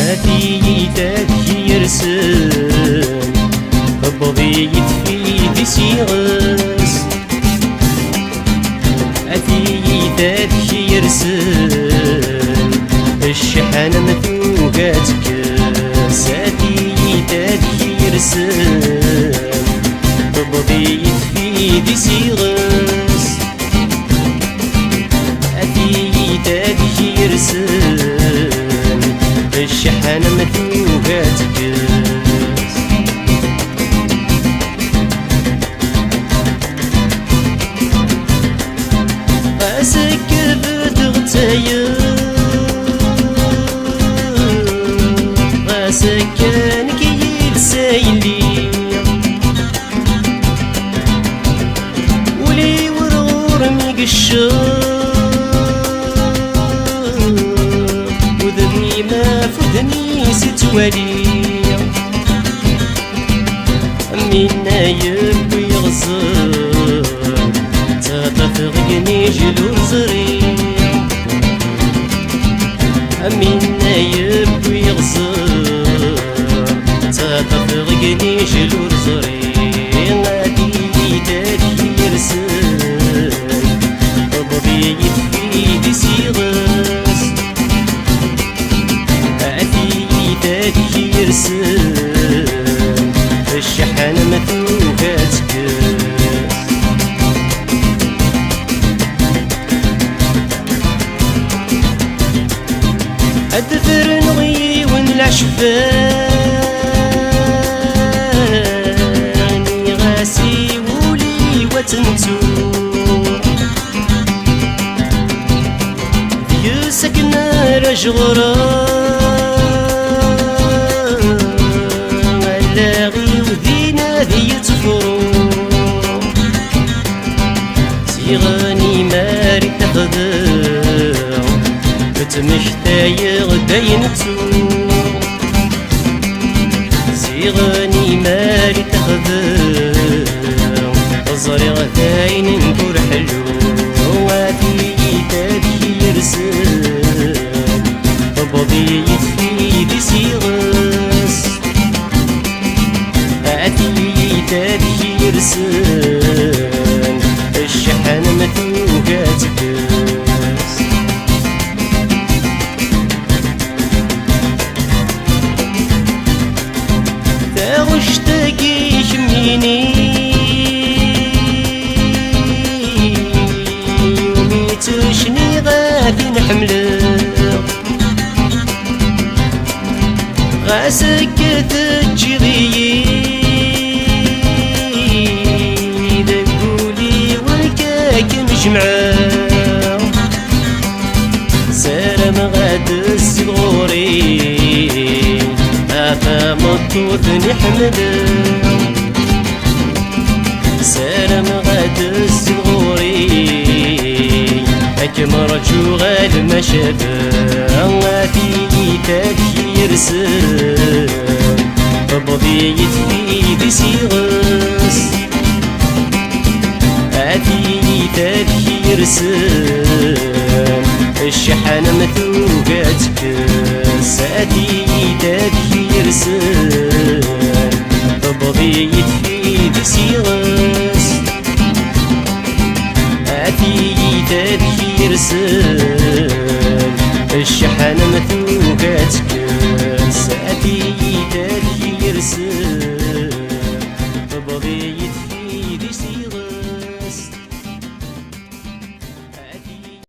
هاتي تاكي يرسل بضي يدفي دي سيغس هاتي تاكي يرسل الشحن مثوقاتك هاتي تاكي يرسل بضي يدفي دي سيغس هاتي تاكي يرسل الشحن مثوقاتك أسك بتغتير أسكن كيل سايلي ولي ورور ميقشر وذني ما فدني ستوالي منا يبقى يغزر تطفقني جلور زري منا يبقى يغزر تطفقني جلور زري غادي تاكي يرسل بضي يدفي دي سيغس تاكي يرسل الشحن مثوقاتك أدفر نغي ونلعشفاني غاسي ولي وتنتو يسكنا رجغرا سيغاني ماري تخذر بتمشتاي غداينتو سيغاني ماري تخذر الزري غداين نكور حلو وفي تاكي يرسل بضي يدفي دي سيغس تاكي يرسل الشحن مثوقاتك تاغش تاقيش منيني وميتشني غادي نحملك غاسك تجي مجمعة سلام غاد الصغوري أفا مطوط نحمد سلام غاد الصغوري أكم رجو غاد ما شاف في تاكي يرسل بضي يدفي دي سيغس تاكي يرسل الشحن مثوقاتك ساتي تاكي يرسل بضي يدفي دي سيغس هاتي تاكي يرسل الشحن مثوقاتك ساتي تاكي يرسل بضي يدفي